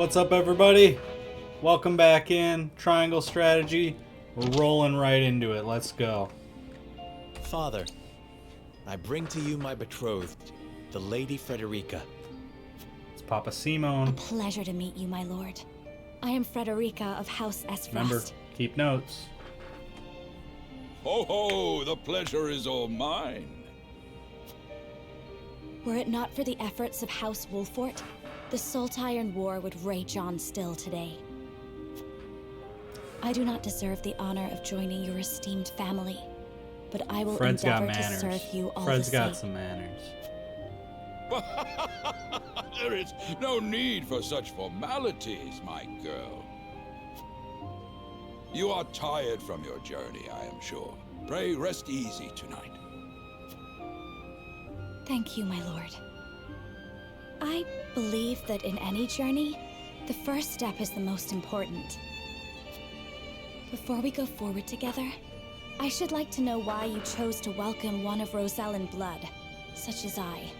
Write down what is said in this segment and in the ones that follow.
What's up, everybody? Welcome back in Triangle Strategy. We're rolling right into it. Let's go. Father, I bring to you my betrothed, the Lady Frederica. It's Papa Simone. Pleasure to meet you, my lord. I am Frederica of House S. Remember, keep notes. Ho ho, the pleasure is all mine. Were it not for the efforts of House Wolfort, the Saltiron War would rage on still today. I do not deserve the honor of joining your esteemed family, but I will Fred's got endeavor to manners. serve you all Fred's the same. got some manners. There is no need for such formalities, my girl. You are tired from your journey, I am sure. Pray rest easy tonight. Thank you, my lord. I believe that in any journey, the first step is the most important. Before we go forward together, I should like to know why you chose to welcome one of Rosellan blood, such as I.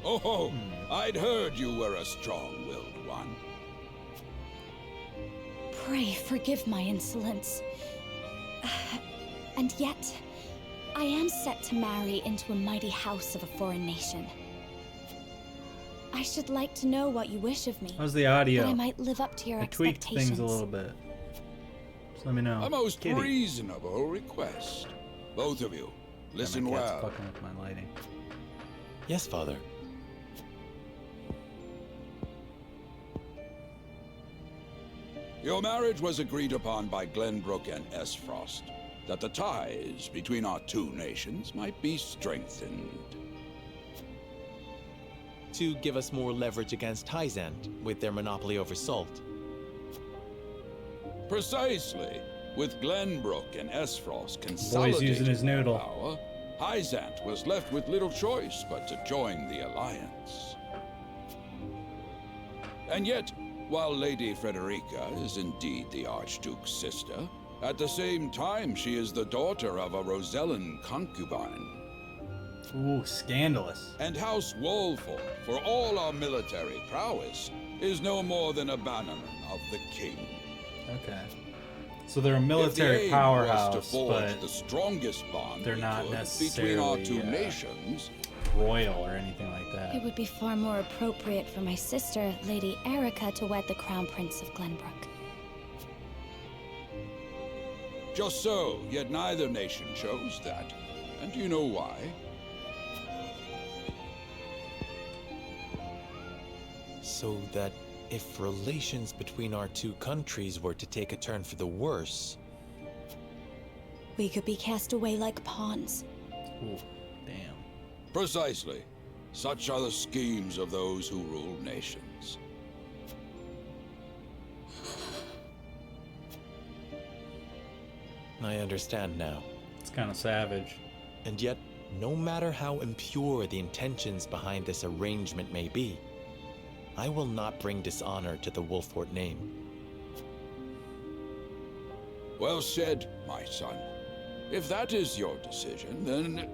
Oh, I'd heard you were a strong-willed one. Pray forgive my insolence. And yet, I am set to marry into a mighty house of a foreign nation. I should like to know what you wish of me. How's the audio? That I might live up to your I tweaked expectations. things a little bit. Just let me know. A most Kitty. reasonable request. Both of you, Yeah, listen my cat's well. fucking with my lighting. Yes, Father. Your marriage was agreed upon by Glenbrook and S. Frost, that the ties between our two nations might be strengthened. To give us more leverage against Hyzant with their monopoly over salt. Precisely. With Glenbrook and S. Frost Boy's consolidating using his noodle. power, Hyzant was left with little choice but to join the alliance. And yet, while Lady Frederica is indeed the Archduke's sister, at the same time she is the daughter of a Rosellan concubine. Ooh, scandalous. And House Wolford, for all our military prowess, is no more than a bannerman of the king. Okay. So they're a If the military aim powerhouse, was to forge but the strongest bond they're we not could necessarily, between our two nations, royal or anything like that. It would be far more appropriate for my sister, Lady Erica, to wed the Crown Prince of Glenbrook. just so, yet neither nation chose that. And do you know why? So that if relations between our two countries were to take a turn for the worse, We could be cast away like pawns. Ooh, damn. Precisely. Such are the schemes of those who rule nations. I understand now. It's kind of savage. And yet, no matter how impure the intentions behind this arrangement may be, I will not bring dishonor to the Wolfort name. Well said, my son. If that is your decision, then...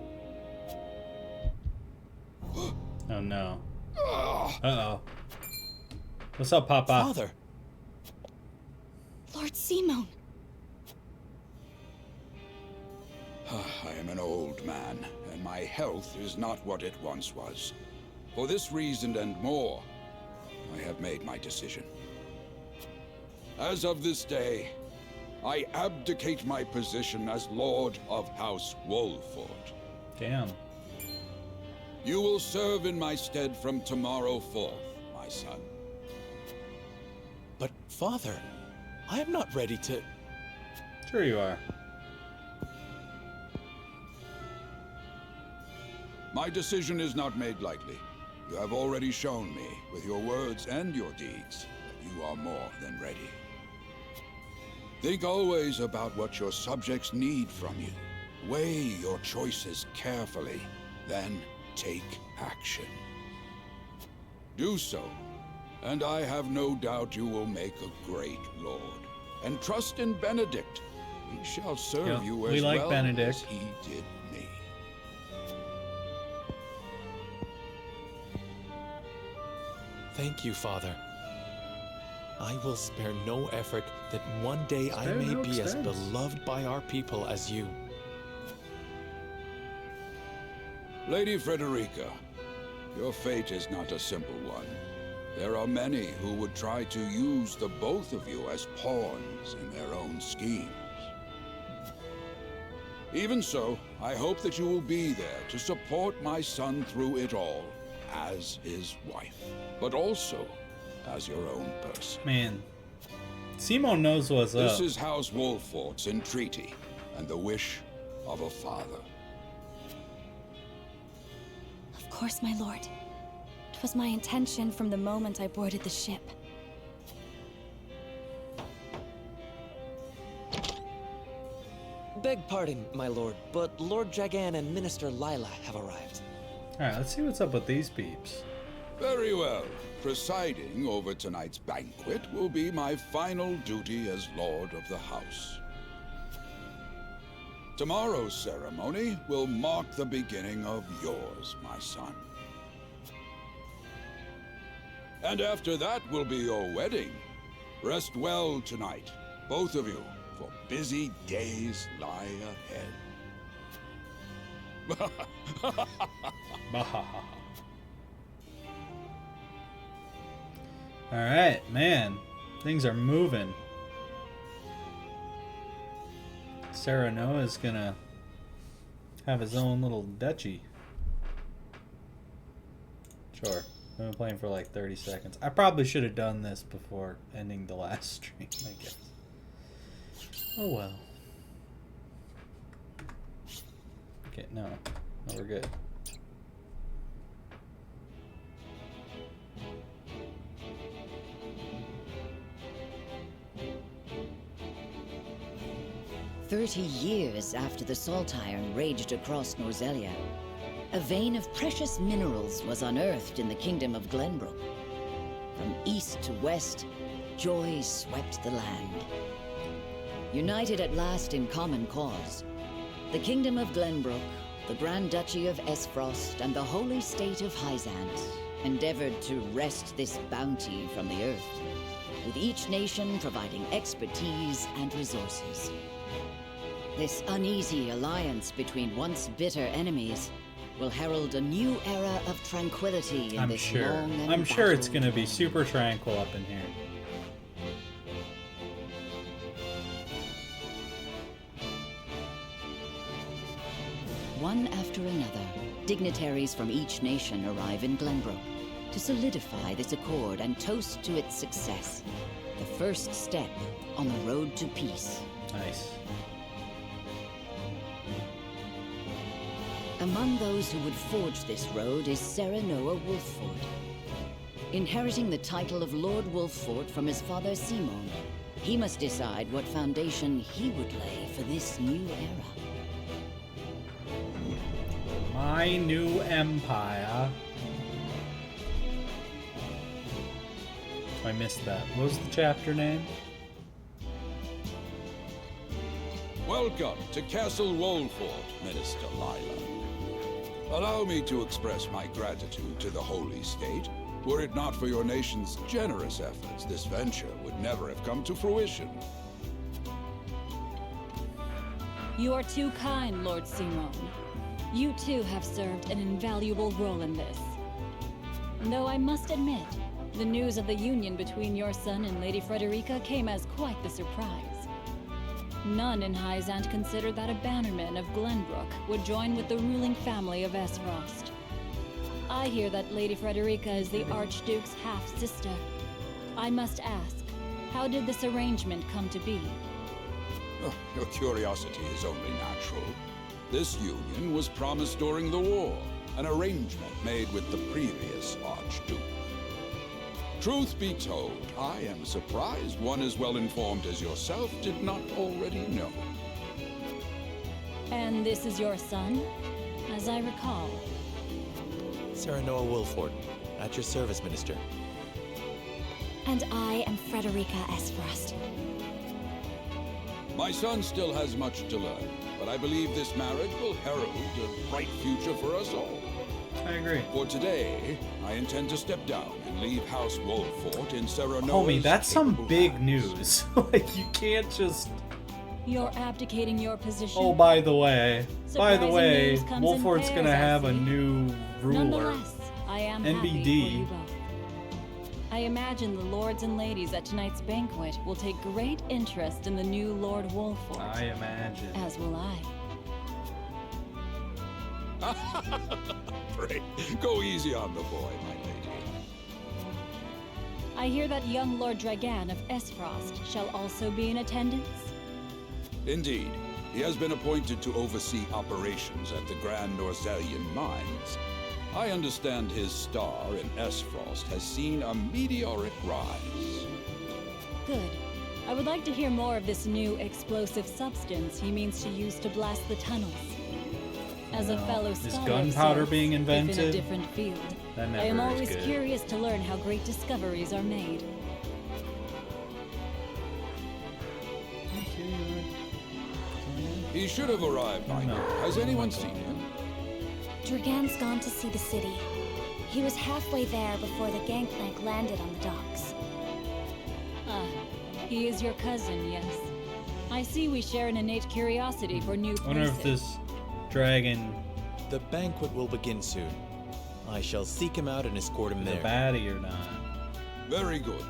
Oh no. Uh-oh. What's up, Papa? Father! Lord Simone! I am an old man, and my health is not what it once was. For this reason and more, I have made my decision. As of this day, I abdicate my position as Lord of House Wolford. Damn. You will serve in my stead from tomorrow forth, my son. But, Father, I am not ready to... Sure you are. My decision is not made lightly. You have already shown me, with your words and your deeds, that you are more than ready. Think always about what your subjects need from you. Weigh your choices carefully, then take action. Do so, and I have no doubt you will make a great lord. And trust in Benedict. He shall serve Yeah, you we as like well Benedict. as he did me. Thank you, Father. I will spare no effort that one day I Spare may no be as expense. beloved by our people as you. Lady Frederica, your fate is not a simple one. There are many who would try to use the both of you as pawns in their own schemes. Even so, I hope that you will be there to support my son through it all, as his wife, but also as your own person. Man, Simon knows what's This up. is House Wolfort's entreaty, and the wish of a father. Of course, my lord. 'Twas my intention from the moment I boarded the ship. Beg pardon, my lord, but Lord Jagan and Minister Lila have arrived. Alright, let's see what's up with these peeps. Very well. Presiding over tonight's banquet will be my final duty as Lord of the House. Tomorrow's ceremony will mark the beginning of yours, my son. And after that will be your wedding. Rest well tonight, both of you, for busy days lie ahead. Bahaha. Alright, man. Things are moving. Sarah Noah's gonna have his own little duchy. Sure. I've been playing for like 30 seconds. I probably should have done this before ending the last stream, I guess. Oh well. Okay, no. No, we're good. "30 years after the Salt Iron raged across Norzelia, a vein of precious minerals was unearthed in the kingdom of Glenbrook. From east to west, joy swept the land. United at last in common cause, the kingdom of Glenbrook, the Grand Duchy of Esfrost, and the holy state of Hyzant endeavored to wrest this bounty from the earth, with each nation providing expertise and resources. This uneasy alliance between once bitter enemies will herald a new era of tranquility in I'm this sure. long and I'm sure it's battled gonna be super tranquil up in here. One after another, dignitaries from each nation arrive in Glenbrook to solidify this accord and toast to its success, the first step on the road to peace. Nice. Among those who would forge this road is Sarah Noah Wolffort. Inheriting the title of Lord Wolffort from his father Simon, he must decide what foundation he would lay for this new era. My new empire. I missed that. What was the chapter name? Welcome to Castle Wolfort, Minister Lila. Allow me to express my gratitude to the Holy State. Were it not for your nation's generous efforts, this venture would never have come to fruition. You are too kind, Lord Simon. You too have served an invaluable role in this. Though I must admit, the news of the union between your son and Lady Frederica came as quite the surprise. None in Hyzant considered that a bannerman of Glenbrook would join with the ruling family of Esfrost. I hear that Lady Frederica is the Archduke's half-sister. I must ask, how did this arrangement come to be? Oh, your curiosity is only natural. This union was promised during the war, an arrangement made with the previous Archduke. Truth be told, I am surprised one as well informed as yourself did not already know. And this is your son, as I recall. Sarah Noah Wolffort, at your service, Minister. And I am Frederica Esfrost. My son still has much to learn, but I believe this marriage will herald a bright future for us all. I agree. For today, I intend to step down and leave House Wolffort in Serenoa's Homie, that's some capable big hands. news. Like, you can't just... You're abdicating your position. Oh, by the way, Surprising news comes in Wolffort's pairs, gonna I have a see. new ruler. Nonetheless, I am happy for NBD. you both. I imagine the lords and ladies at tonight's banquet will take great interest in the new Lord Wolffort. I imagine. As will I. Pray, go easy on the boy, my lady. I hear that young Lord Dragan of Esfrost shall also be in attendance. Indeed, he has been appointed to oversee operations at the Grand Norzelian mines. I understand his star in Esfrost has seen a meteoric rise. Good. I would like to hear more of this new explosive substance he means to use to blast the tunnels. As a No. fellow Is scholar of gunpowder sorts, being if in invented? a different field, That I never am is always good. curious to learn how great discoveries are made. He should have arrived by No. now. Has anyone seen him? Dragan's gone to see the city. He was halfway there before the gangplank landed on the docks. Ah, he is your cousin, yes. I see we share an innate curiosity for new I wonder places. if this dragon The banquet will begin soon. I shall seek him out and escort him is a there. baddie or not. Very good.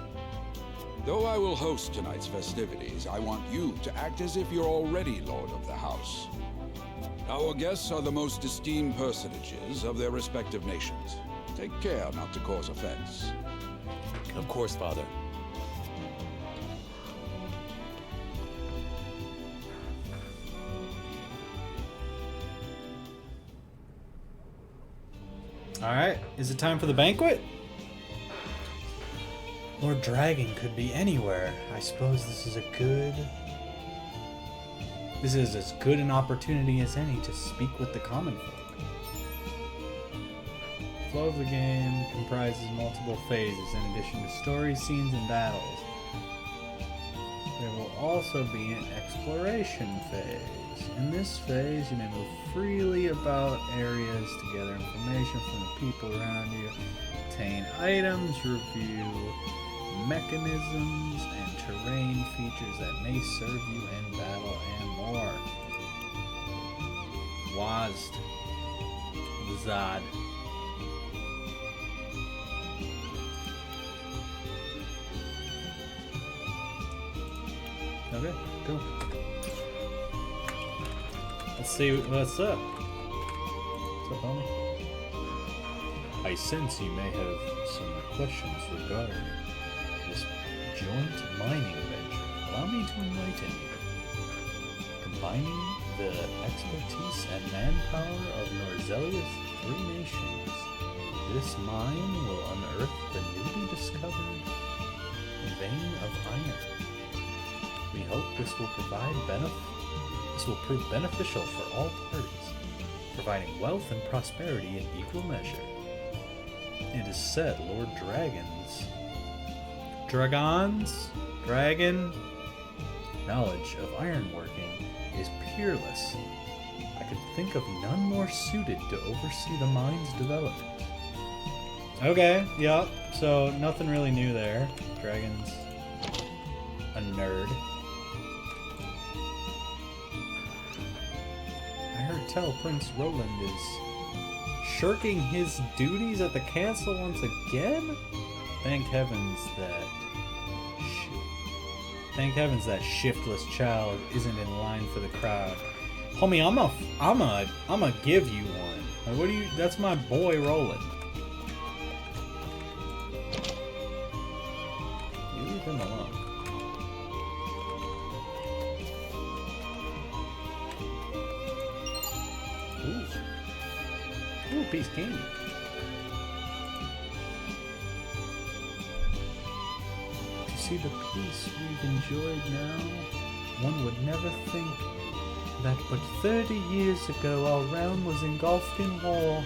Though I will host tonight's festivities, I want you to act as if you're already Lord of the House. Our guests are the most esteemed personages of their respective nations. Take care not to cause offense. Of course, Father. Alright, is it time for the banquet? Lord Dragon could be anywhere. I suppose this is as good an opportunity as any to speak with the common folk. The flow of the game comprises multiple phases in addition to story, scenes, and battles. There will also be an exploration phase. In this phase, you may move freely about areas to gather information from the people around you, obtain items, review mechanisms and terrain features that may serve you in battle, and more. Wazd. Zod. Okay, cool. Let's see what's up. What's up, homie? I sense you may have some questions regarding this joint mining venture. Allow me to enlighten you. Combining the expertise and manpower of Norzelia's 3 nations, this mine will unearth the newly discovered vein of iron. We hope this will prove beneficial for all parties, providing wealth and prosperity in equal measure. It is said Lord Dragon knowledge of ironworking is peerless. I could think of none more suited to oversee the mine's development. Okay, yeah, so nothing really new there. Dragon's a nerd. I heard tell Prince Roland is shirking his duties at the castle once again? Thank heavens that shiftless child isn't in line for the crowd. Homie, I'ma give you one. Like, what do you? That's my boy Roland. You leave him alone. Ooh, piece of candy. To see the peace we've enjoyed now, one would never think that but 30 years ago our realm was engulfed in war.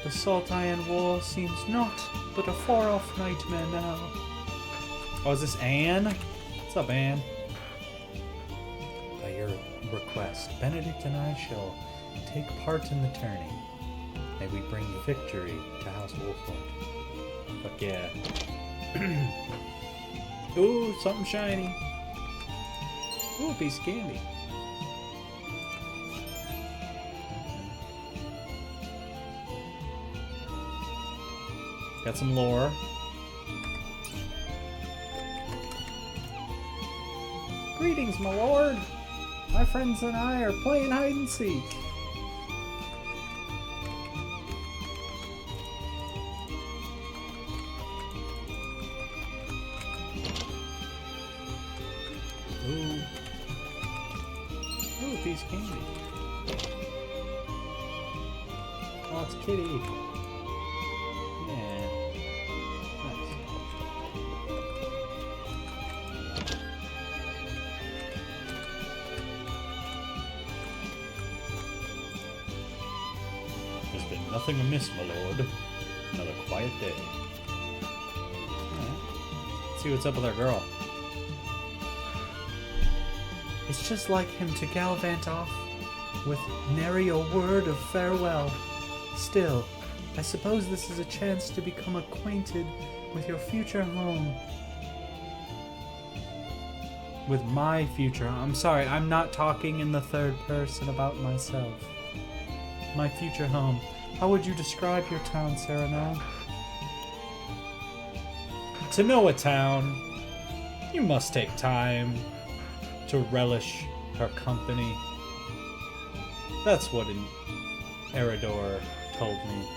The Salt Iron War seems not but a far-off nightmare now. Oh, is this Anne? What's up, Anne? By your request, Benedict and I shall take part in the tourney. May we bring victory to House Wolfwood. Fuck yeah. Ooh, something shiny. Ooh, a piece of candy. Got some lore. Greetings, my lord. My friends and I are playing hide and seek. Ooh. Ooh, a piece of candy. Oh, it's Kitty. Yeah. Nice. There's been nothing amiss, my lord. Another quiet day. Alright. Let's see what's up with our girl. It's just like him to gallivant off with nary a word of farewell. Still, I suppose this is a chance to become acquainted with your future home. With my future. I'm sorry, I'm not talking in the third person about myself. My future home. How would you describe your town, Sereno? To know a town, you must take time to relish her company. That's what Eridor told me,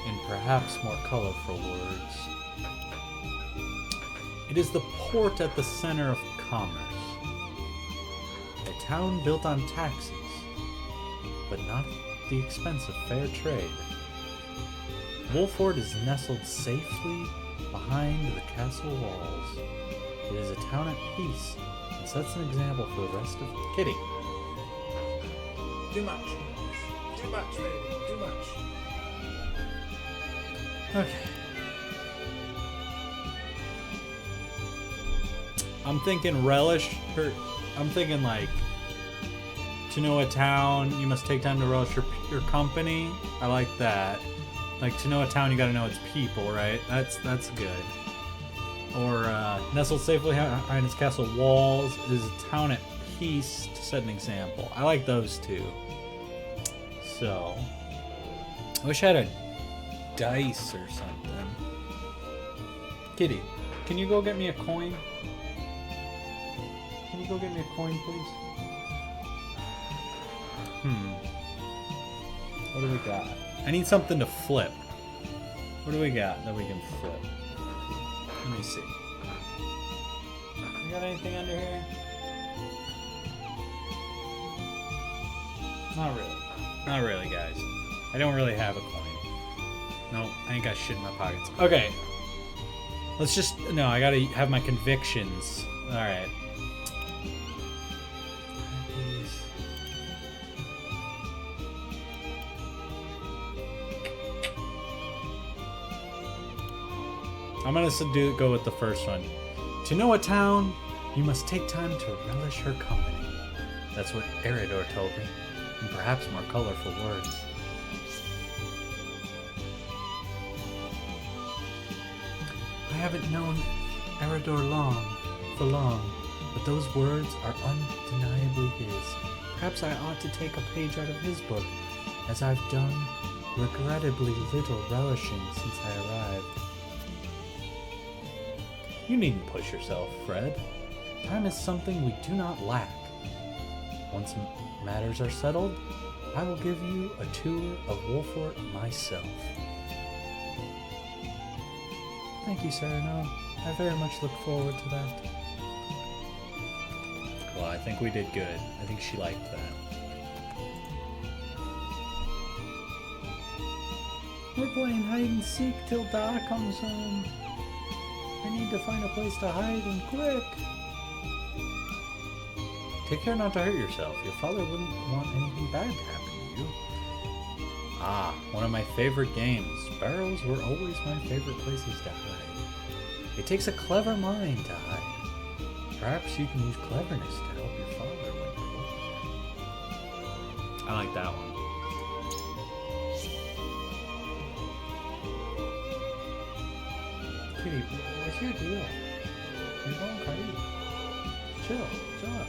in perhaps more colorful words. It is the port at the center of commerce. A town built on taxes, but not at the expense of fair trade. Wolford is nestled safely behind the castle walls. It is a town at peace and sets an example for the rest of Kitty. Too much. Too much, baby. Too much. Okay. I'm thinking relish. I'm thinking like, to know a town, you must take time to relish your company. I like that. Like, to know a town, you gotta know its people, right? That's good. Or nestled safely behind its castle walls is a town at peace to set an example. I like those two. So, I wish I had a dice or something. Kitty, can you go get me a coin? Can you go get me a coin, please? What do we got? I need something to flip. What do we got that we can flip? Let me see. You got anything under here? Not really. Not really, guys. I don't really have a coin. No, I ain't got shit in my pockets. Okay. Let's just... No, I gotta have my convictions. Alright. I'm gonna go with the first one. To know a town, you must take time to relish her company. That's what Eridor told me, in perhaps more colorful words. I haven't known Eridor for long, but those words are undeniably his. Perhaps I ought to take a page out of his book, as I've done regrettably little relishing since I arrived. You needn't push yourself, Fred. Time is something we do not lack. Once matters are settled, I will give you a tour of Wolfort myself. Thank you, Sereno. I very much look forward to that. Well, I think we did good. I think she liked that. We're playing hide and seek till Da comes home. I need to find a place to hide and quick. Take care not to hurt yourself. Your father wouldn't want anything bad to happen to you. Ah, one of my favorite games. Barrows were always my favorite places to hide. It takes a clever mind to hide. Perhaps you can use cleverness to help your father when you're older. I like that one. Kitty, what's your deal? You're going crazy. Chill out.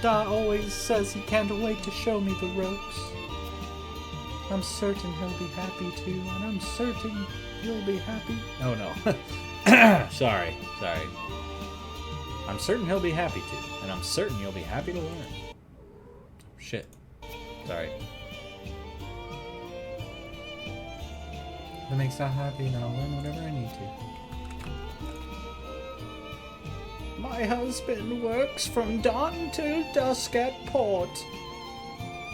Da always says he can't wait to show me the ropes. I'm certain he'll be happy too, and I'm certain you'll be happy. Oh no. Sorry. I'm certain he'll be happy to, and I'm certain you'll be happy to learn. Shit. Sorry. That makes me happy, and I'll learn whatever I need to. My husband works from dawn till dusk at port,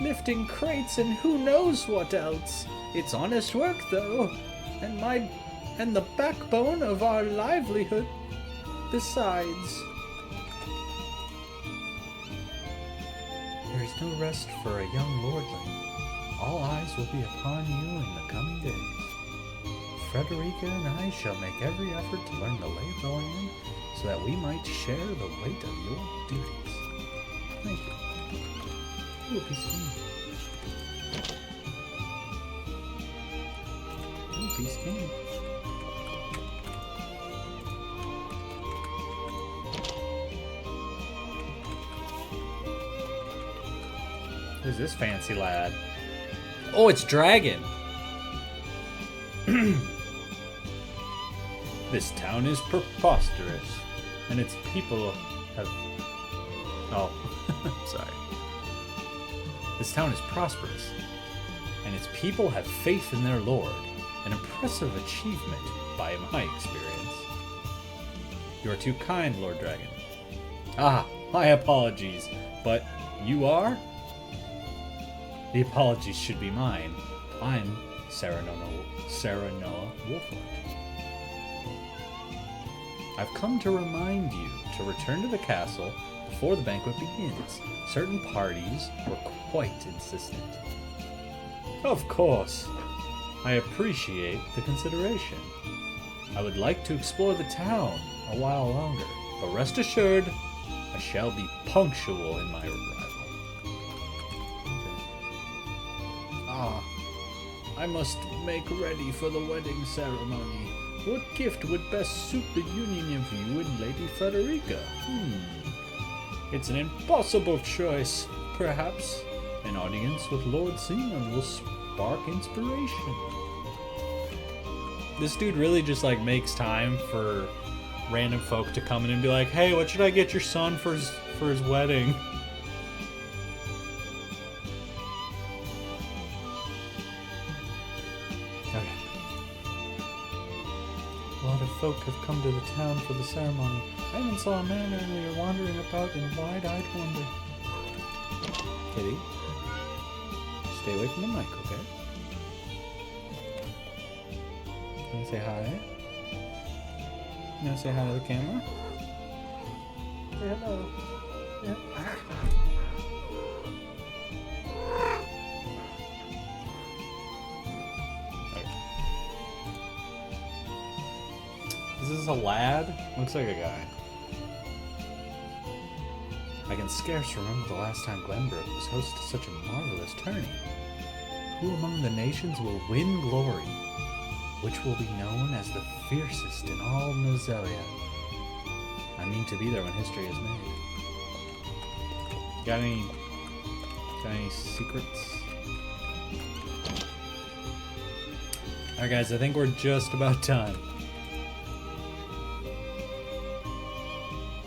lifting crates and who knows what else. It's honest work, though, and the backbone of our livelihood. Besides, there is no rest for a young lordling. All eyes will be upon you in the coming days. Frederica and I shall make every effort to learn the lay of the land, so that we might share the weight of your duties. Thank you. Ooh, a piece of candy. Ooh, a piece of candy. Who's this fancy lad? Oh, it's Dragon! This town is preposterous, and its people have... Oh, sorry. This town is prosperous, and its people have faith in their lord. An impressive achievement, by my experience. You are too kind, Lord Dragon. Ah, my apologies, but you are? The apologies should be mine. I'm Serenoa Wolford. I've come to remind you to return to the castle before the banquet begins. Certain parties were quite insistent. Of course. I appreciate the consideration. I would like to explore the town a while longer, but rest assured, I shall be punctual in my arrival. I must make ready for the wedding ceremony. What gift would best suit the union of you and Lady Frederica? It's an impossible choice. Perhaps an audience with Lord Seaman will spark inspiration. This dude really just like makes time for random folk to come in and be like, hey, what should I get your son for his wedding? A lot of folk have come to the town for the ceremony. I even saw a man earlier wandering about in wide-eyed wonder. Kitty, stay away from the mic, okay? Can you say hi? You want to say hi to the camera? Say hello. Yeah. Is this a lad? Looks like a guy. I can scarce remember the last time Glenbrook was host to such a marvelous tourney. Who among the nations will win glory? Which will be known as the fiercest in all Nozelia? I mean to be there when history is made. Got any secrets? Alright guys, I think we're just about done.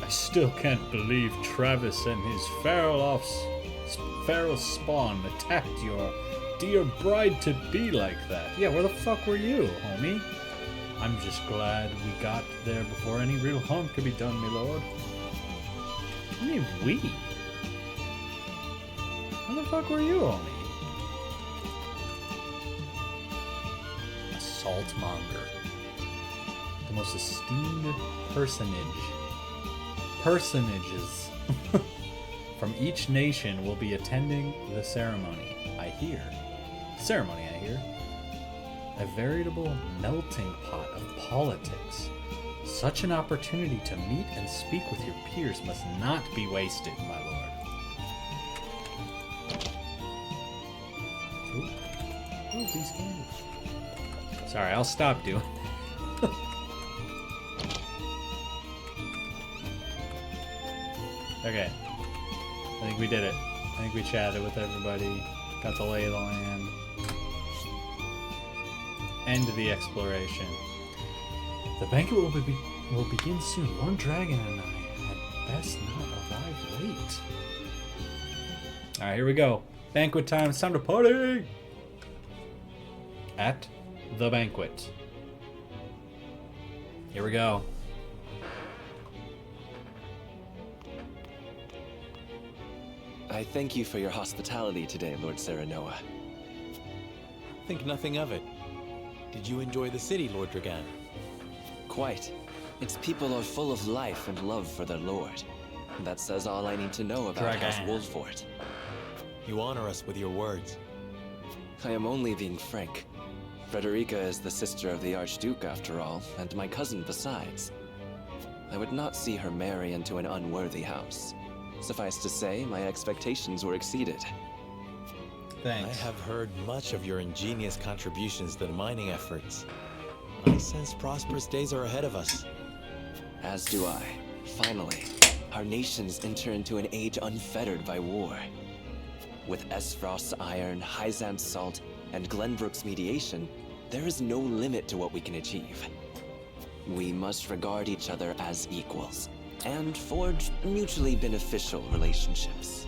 I still can't believe Travis and his feral spawn attacked your dear bride-to-be like that. Yeah, where the fuck were you, homie? I'm just glad we got there before any real harm could be done, my lord. What do you mean, we? Where the fuck were you, homie? A saltmonger. The most esteemed personages from each nation will be attending the ceremony. I hear. A veritable melting pot of politics. Such an opportunity to meet and speak with your peers must not be wasted, my lord. Ooh, these candies. Sorry, I'll stop doing. Okay. I think we did it. I think we chatted with everybody, got the lay of the land. End the exploration. The banquet will begin soon. Lord Dragon and I had best not arrive late. Alright, here we go. Banquet time. It's time to party! At the banquet. Here we go. I thank you for your hospitality today, Lord Serenoa. Think nothing of it. Did you enjoy the city, Lord Dragan? Quite. Its people are full of life and love for their lord. That says all I need to know about House Dragan. Wolfort. You honor us with your words. I am only being frank. Frederica is the sister of the Archduke, after all, and my cousin besides. I would not see her marry into an unworthy house. Suffice to say, my expectations were exceeded. Thanks. I have heard much of your ingenious contributions to the mining efforts. I sense prosperous days are ahead of us. As do I. Finally, our nations enter into an age unfettered by war. With Esfrost's iron, Hyzant's salt, and Glenbrook's mediation, there is no limit to what we can achieve. We must regard each other as equals, and forge mutually beneficial relationships.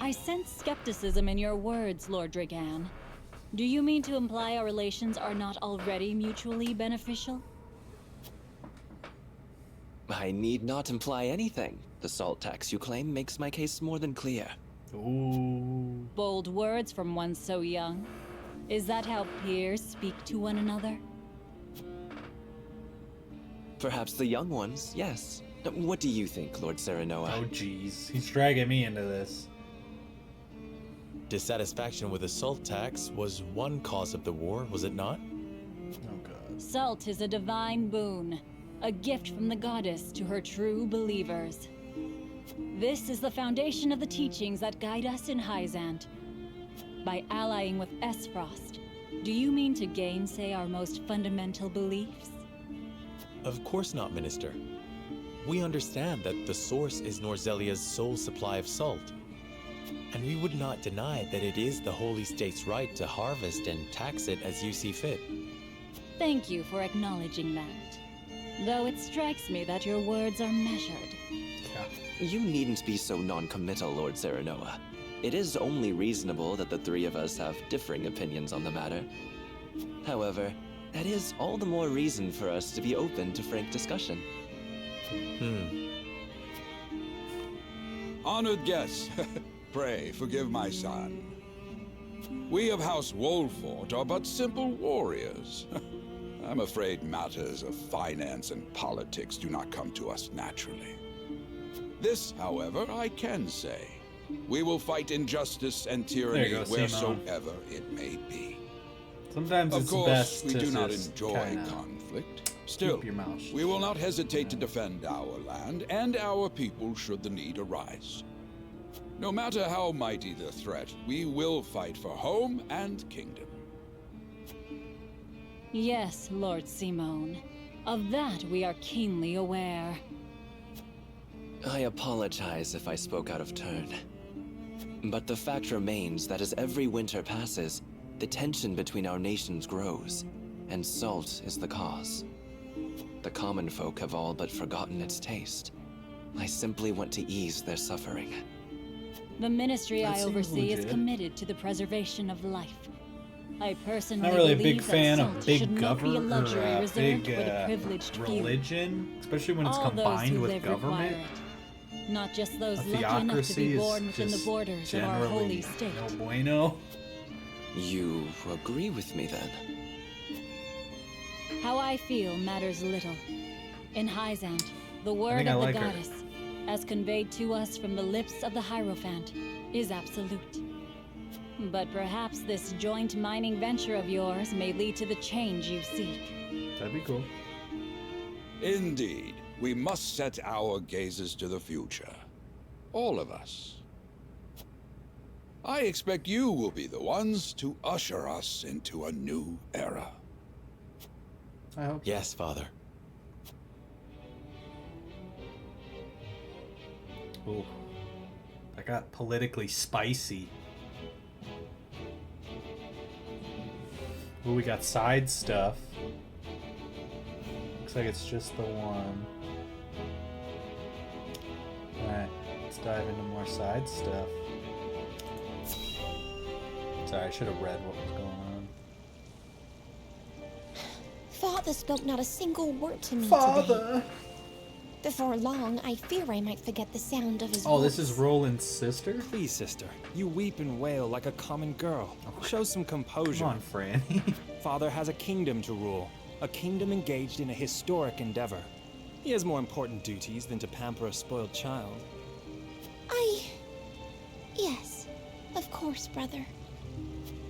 I sense skepticism in your words, Lord Dragan. Do you mean to imply our relations are not already mutually beneficial? I need not imply anything. The salt tax you claim makes my case more than clear. Ooh. Bold words from one so young. Is that how peers speak to one another? Perhaps the young ones, yes. What do you think, Lord Serenoa? Oh jeez, he's dragging me into this. Dissatisfaction with the salt tax was one cause of the war, was it not? Oh god. Salt is a divine boon, a gift from the goddess to her true believers. This is the foundation of the teachings that guide us in Hyzant. By allying with Esfrost, do you mean to gainsay our most fundamental beliefs? Of course not, Minister. We understand that the source is Norzelia's sole supply of salt. And we would not deny that it is the Holy State's right to harvest and tax it as you see fit. Thank you for acknowledging that. Though it strikes me that your words are measured. Yeah. You needn't be so non-committal, Lord Serenoa. It is only reasonable that the three of us have differing opinions on the matter. However, that is all the more reason for us to be open to frank discussion. Honored guests, pray forgive my son. We of House Wolfort are but simple warriors. I'm afraid matters of finance and politics do not come to us naturally. This, however, I can say. We will fight injustice and tyranny There you go, wheresoever it may be. Sometimes Of it's course, best we to do not just enjoy kinda conflict. Still, keep your mouth shut. we will not hesitate to defend our land and our people should the need arise. No matter how mighty the threat, we will fight for home and kingdom. Yes, Lord Simone. Of that we are keenly aware. I apologize if I spoke out of turn. But the fact remains that as every winter passes, the tension between our nations grows, and salt is the cause. The common folk have all but forgotten its taste. I simply want to ease their suffering. The ministry That I seems oversee is legit. committed to the preservation of life. I personally Not really a believe big fan that of salt big should not be a luxury reserved big for the privileged few. religion, especially when it's All those combined who with live government. require it. Not just those A lucky enough to theocracy be is born within the just borders of our generally holy state. no bueno. You agree with me then? How I feel matters little. In Hyzant, the word think I of the like her. goddess, as conveyed to us from the lips of the Hierophant, is absolute. But perhaps this joint mining venture of yours may lead to the change you seek. That'd be cool. Indeed, we must set our gazes to the future. All of us. I expect you will be the ones to usher us into a new era. I hope. Yes, Father. Ooh, that got politically spicy. Ooh, we got side stuff. Looks like it's just the one. Alright, let's dive into more side stuff. Sorry, I should have read what was going on. Father spoke not a single word to me today. Father! Before long, I fear I might forget the sound of his Oh, voice. this is Roland's sister? Please, sister. You weep and wail like a common girl. Show some composure. Come on, Franny. Father has a kingdom to rule. A kingdom engaged in a historic endeavor. He has more important duties than to pamper a spoiled child. Yes, of course, brother.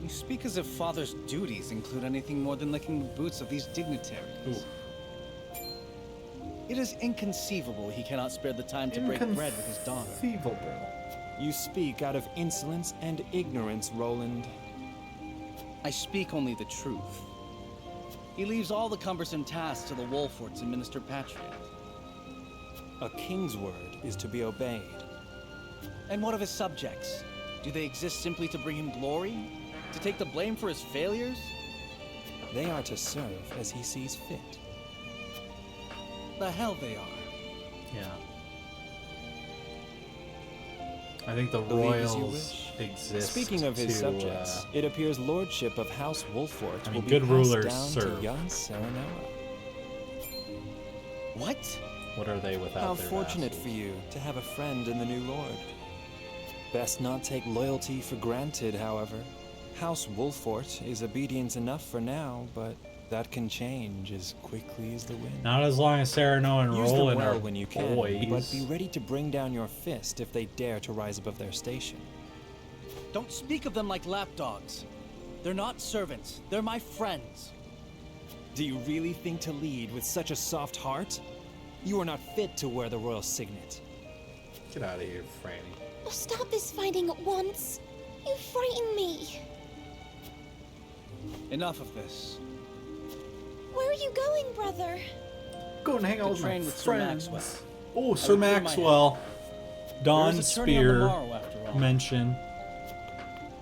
You speak as if Father's duties include anything more than licking the boots of these dignitaries. Ooh. It is inconceivable he cannot spare the time to break bread with his daughter. Inconceivable. You speak out of insolence and ignorance, Roland. I speak only the truth. He leaves all the cumbersome tasks to the Wolforts and Minister Patriot. A king's word is to be obeyed. And what of his subjects? Do they exist simply to bring him glory? To take the blame for his failures? They are to serve as he sees fit. The hell they are. Yeah. I think the Believe as you royals wish. exist. Speaking of his to, subjects, it appears lordship of House Wolfort I mean, will be good passed rulers down serve. to young Serenoa. What? what are they without How their fortunate vassals? for you to have a friend in the new lord. Best not take loyalty for granted, however. House Wolfort is obedient enough for now, but that can change as quickly as the wind. Not as long as Sereno and Use them Roland well are when you can, boys. but be ready to bring down your fist if they dare to rise above their station. Don't speak of them like lapdogs. They're not servants. They're my friends. Do you really think to lead with such a soft heart? You are not fit to wear the royal signet. Get out of here, Franny. Oh, stop this fighting at once. You frighten me. Enough of this. Where are you going, brother? Go and hang out To with my train with Sir friends. Maxwell. Oh, Sir I would clear my Maxwell. Dawn There is a tourney on the Spear morrow, after all. mention.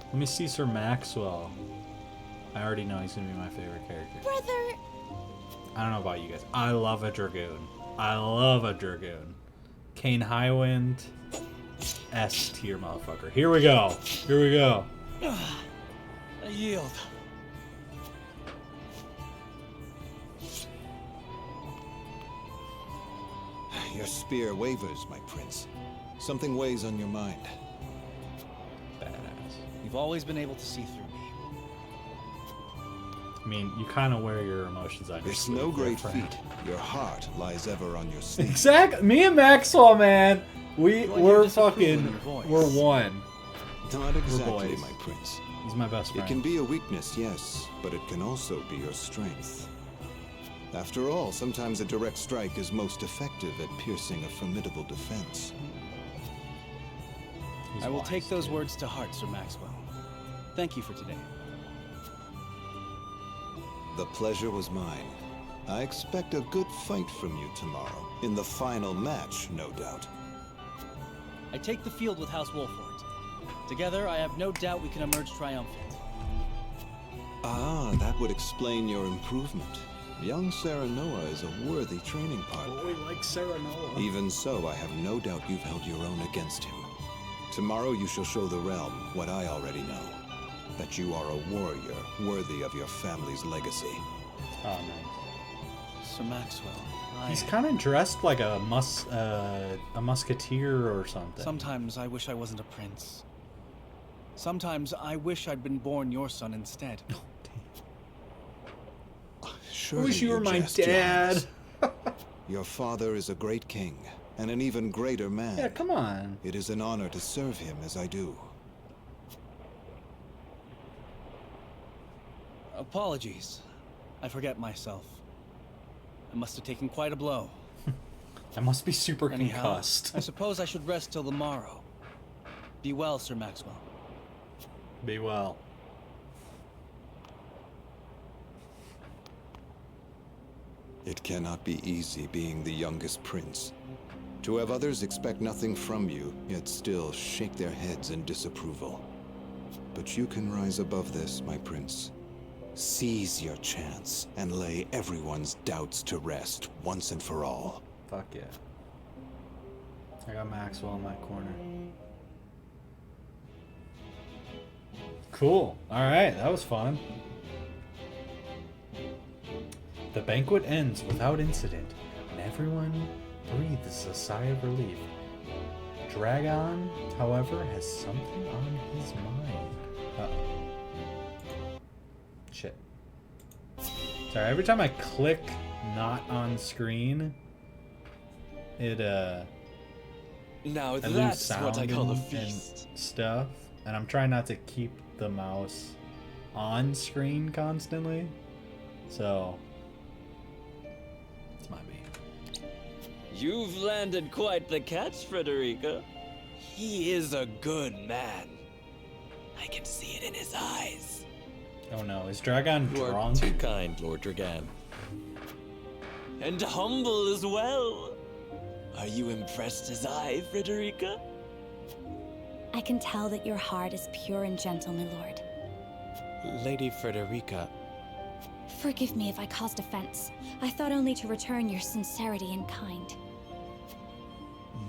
Let me see Sir Maxwell. I already know he's gonna be my favorite character. Brother, I don't know about you guys. I love a Dragoon. I love a Dragoon. Kane Highwind. S tier motherfucker. Here we go. Here we go. I yield. Your spear wavers, my prince. Something weighs on your mind. Badass. You've always been able to see through me. I mean, you kind of wear your emotions on your It's sleeve. no there, great friend. feat. Your heart lies ever on your sleeve. Exactly. Me and Maxwell, man. Do I hear We're disapproval in fucking. your voice? We're one. Not exactly, boys. my prince. He's my best friend. It can be a weakness, yes, but it can also be your strength. After all, sometimes a direct strike is most effective at piercing a formidable defense. He's I will wise, take those too. words to heart, Sir Maxwell. Thank you for today. The pleasure was mine. I expect a good fight from you tomorrow. In the final match, no doubt. I take the field with House Wolfort. Together, I have no doubt we can emerge triumphant. Ah, that would explain your improvement. Young Serenoa is a worthy training partner. Boy, like Sarah Noah. Even so, I have no doubt you've held your own against him. Tomorrow you shall show the realm what I already know. That you are a warrior worthy of your family's legacy. Oh, nice. Sir Maxwell, He's kind of dressed like a musketeer or something. Sometimes I wish I wasn't a prince. Sometimes I wish I'd been born your son instead. Surely I wish you were my jest, dad. Johannes. Your father is a great king, and an even greater man. Yeah, come on. It is an honor to serve him as I do. Apologies. I forget myself. I must have taken quite a blow. I must be super Anyhow, concussed. I suppose I should rest till the morrow. Be well, Sir Maxwell. Be well. It cannot be easy being the youngest prince. To have others expect nothing from you, yet still shake their heads in disapproval. But you can rise above this, my prince. Seize your chance and lay everyone's doubts to rest once and for all. Fuck yeah. I got Maxwell in that corner. Cool. Alright, that was fun. The banquet ends without incident, and everyone breathes a sigh of relief. Dragon, however, has something on his mind. Uh-oh. Shit. Sorry, every time I click not on screen, it, Now I lose that's sound what I call a and feast. stuff, and I'm trying not to keep the mouse on screen constantly, so it's my bad. You've landed quite the catch, Frederica. He is a good man. I can see it in his eyes. Oh no, is Dragon You are drunk? too kind, Lord Dragan. And humble as well. Are you impressed as I, Frederica? I can tell that your heart is pure and gentle, my lord. Lady Frederica, Forgive me if I caused offense. I thought only to return your sincerity and kind.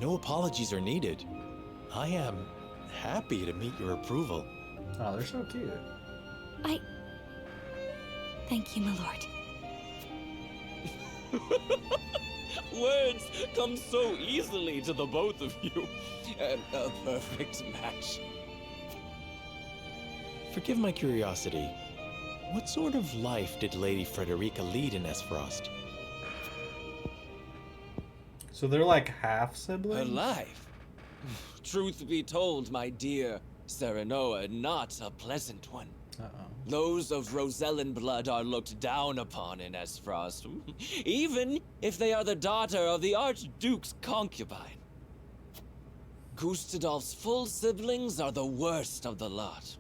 no apologies are needed. I am happy to meet your approval. Oh, they're so cute. Thank you, my lord. Words come so easily to the both of you. A perfect match. Forgive my curiosity. What sort of life did Lady Frederica lead in Esfrost? So they're like half siblings? Her life. Truth be told, my dear Serenoa, not a pleasant one. Uh-oh. Those of Rosellen blood are looked down upon in Esfrost, even if they are the daughter of the Archduke's concubine. Gustadolf's full siblings are the worst of the lot.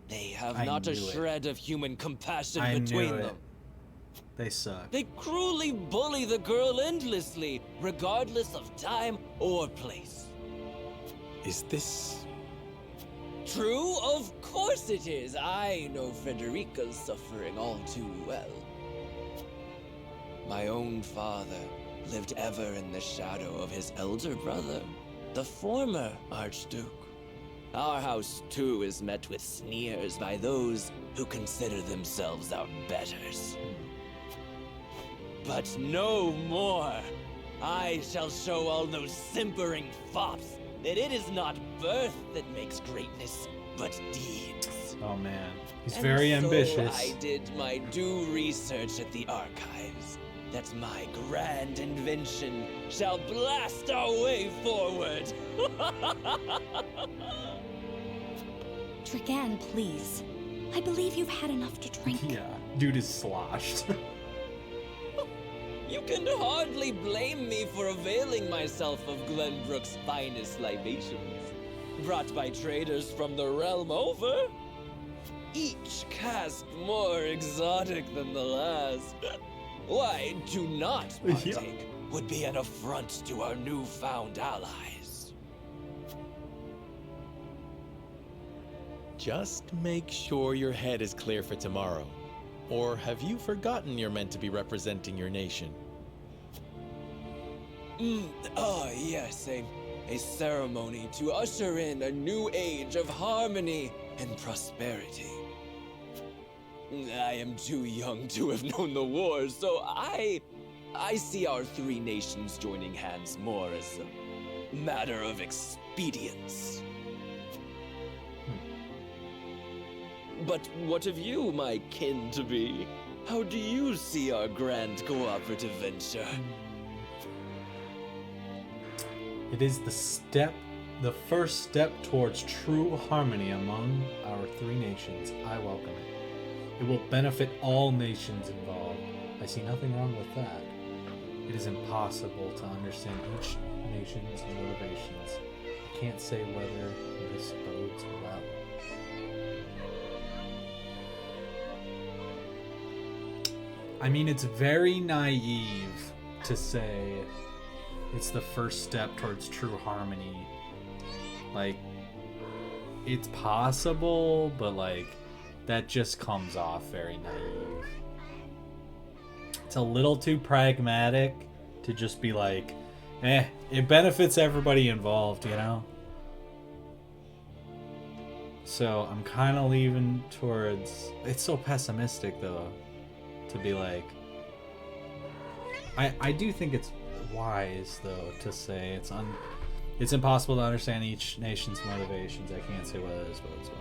They have not a knew it. shred of human compassion I between knew it. them. They suck. They cruelly bully the girl endlessly, regardless of time or place. Is this... True? Of course it is. I know Frederica's suffering all too well. My own father lived ever in the shadow of his elder brother, the former Archduke. Our house, too, is met with sneers by those who consider themselves our betters. But no more! I shall show all those simpering fops that it is not birth that makes greatness, but deeds. Oh man. He's And very so ambitious. I did my due research at the archives. That my grand invention shall blast our way forward. Dragan, please. I believe you've had enough to drink. Yeah. Dude is sloshed. You can hardly blame me for availing myself of Glenbrook's finest libations, brought by traders from the realm over. Each cask more exotic than the last. Why, to not partake would be an affront to our newfound allies. Just make sure your head is clear for tomorrow. Or have you forgotten you're meant to be representing your nation? Yes, a ceremony to usher in a new age of harmony and prosperity. I am too young to have known the war, so I see our three nations joining hands more as a matter of expedience. But what of you, my kin-to-be? How do you see our grand cooperative venture? It is the first step towards true harmony among our three nations. I welcome it. It will benefit all nations involved. I see nothing wrong with that. It is impossible to understand each nation's motivations. I can't say whether this bodes well. I mean, it's very naive to say it's the first step towards true harmony. Like, it's possible, but like, that just comes off very naive. It's a little too pragmatic to just be like, it benefits everybody involved, you know? So I'm kind of leaning towards, it's so pessimistic though, to be like, I do think it's wise though to say it's impossible to understand each nation's motivations. I can't say what it is, but it's well.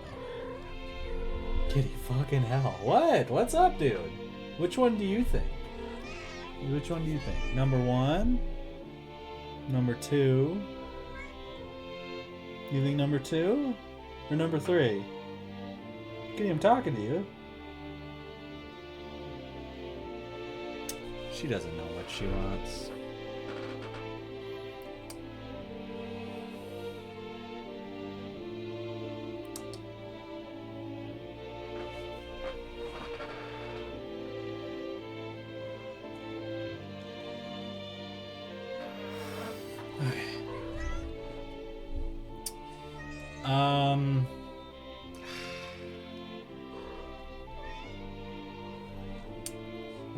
Kitty fucking hell. What? What's up, dude? Which one do you think? Which one do you think? Number 1? Number 2? You think number 2? Or number 3? Kitty, I'm talking to you. She doesn't know what she wants.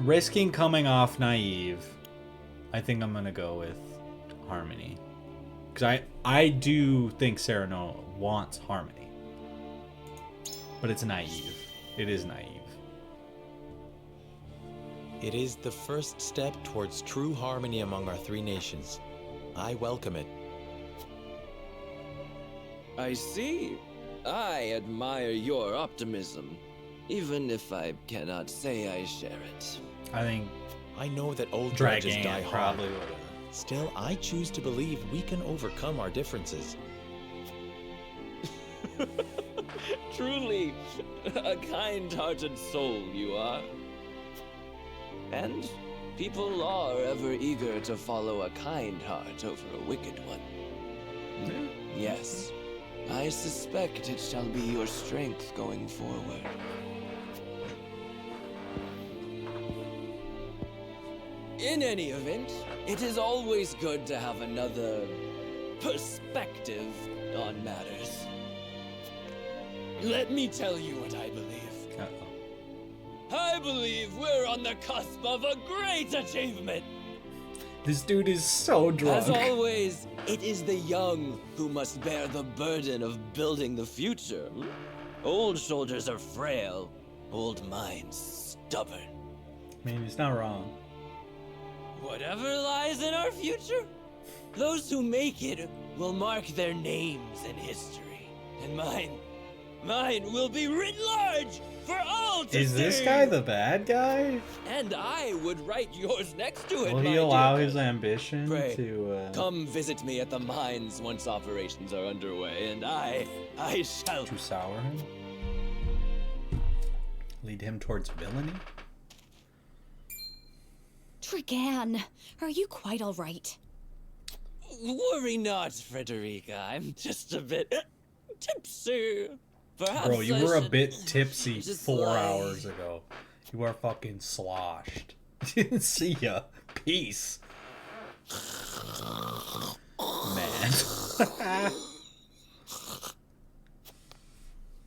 Risking coming off naive, I think I'm gonna go with harmony, because I do think Serenoa wants harmony, but it's naive. It is naive. It is the first step towards true harmony among our 3 nations. I welcome it. I see. I admire your optimism, even if I cannot say I share it. I think I know that old grudges Dragan die hard. probably would have. Still, I choose to believe we can overcome our differences. Truly, a kind-hearted soul you are. And people are ever eager to follow a kind heart over a wicked one. Yes, I suspect it shall be your strength going forward. In any event, it is always good to have another perspective on matters. Let me tell you what I believe. Uh-oh. I believe we're on the cusp of a great achievement. This dude is so drunk. As always, it is the young who must bear the burden of building the future. Old shoulders are frail, old minds stubborn. I mean, he's not wrong. Whatever lies in our future, those who make it will mark their names in history. And mine will be writ large for all to see. Is this guy the bad guy? And I would write yours next to it, Will my he dear allow his cousin. ambition Pray, to come visit me at the mines once operations are underway, and I shall... to sour him? Lead him towards villainy? Dragan, are you quite all right? Worry not, Frederica. I'm just a bit tipsy. Perhaps Bro, you I were a should bit tipsy just 4 lie. hours ago. You are fucking sloshed. See ya. Peace. Man.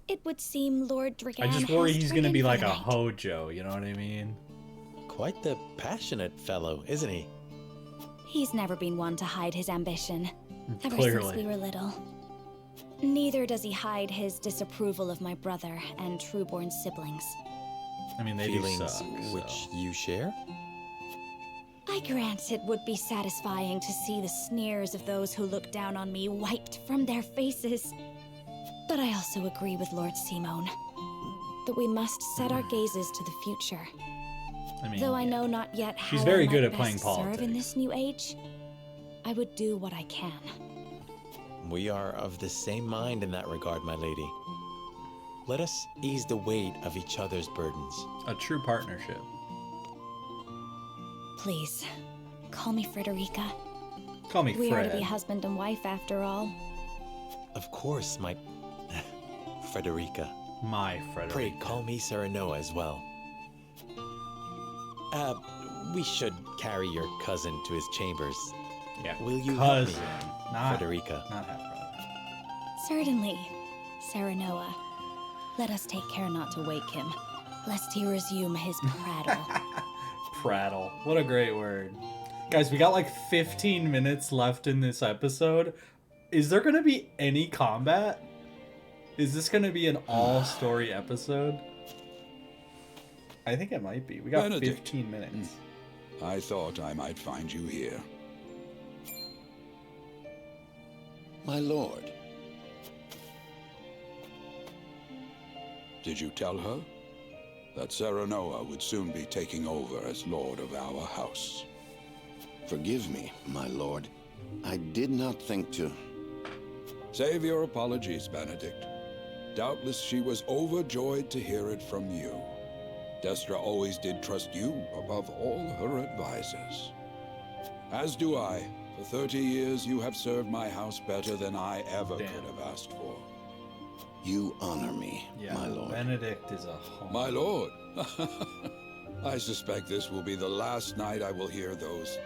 It would seem Lord Dragan I just worry has he's turned gonna be in for like the a night. hojo, you know what I mean? Quite the passionate fellow, isn't he? He's never been one to hide his ambition, ever Clearly. since we were little. Neither does he hide his disapproval of my brother and Trueborn's siblings. I mean, they Feelings do suck. which so. you share? I grant it would be satisfying to see the sneers of those who look down on me wiped from their faces. But I also agree with Lord Simone that we must set our gazes to the future. I mean, Though I yeah. know not yet how She's very I good might at playing best serve in politics. this new age, I would do what I can. We are of the same mind in that regard, my lady. Let us ease the weight of each other's burdens. A true partnership. Please, call me Frederica. Call me We are to Fred. be husband and wife after all. Of course, my... Frederica. My Frederica. Pray call me Serenoa as well. We should carry your cousin to his chambers. Yeah. Will you help me, cousin, not Frederica? not half brother. Certainly, Serenoa. Let us take care not to wake him, lest he resume his prattle. Prattle. What a great word. Guys, we got like 15 minutes left in this episode. Is there going to be any combat? Is this going to be an all-story episode? I think it might be. We got Benedict. 15 minutes. I thought I might find you here. My lord, Did you tell her that Serenoa would soon be taking over as lord of our house? forgive me, my lord. I did not think to... Save your apologies, Benedict. Doubtless she was overjoyed to hear it from you. Destra always did trust you above all her advisors. As do I. For 30 years you have served my house better than I ever could have asked for. You honor me, Yeah, my lord. Benedict is a home. My lord! I suspect this will be the last night I will hear those...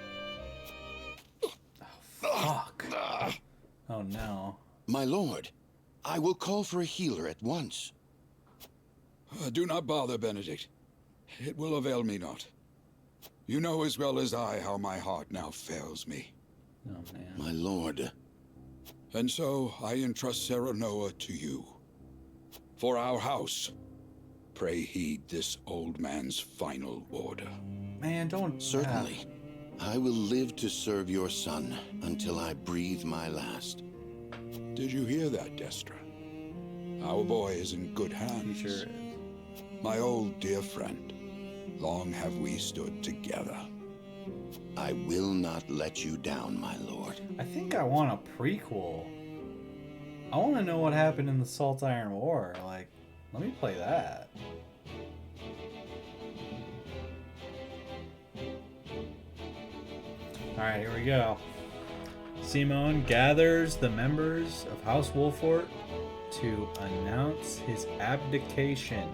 Fuck. Oh no. My lord, I will call for a healer at once. Do not bother, Benedict. It will avail me not. You know as well as I how my heart now fails me. Oh man. My lord, And so I entrust Serenoa to you. For our house, pray heed this old man's final order. Man, don't... certainly. I will live to serve your son until I breathe my last. Did you hear that, Destra? Our boy is in good He hands. sure is. My old dear friend, long have we stood together. I will not let you down, my lord. I think I want a prequel. I want to know what happened in the Salt Iron War. Like, let me play that. Alright, here we go. Simon gathers the members of House Wolfort to announce his abdication.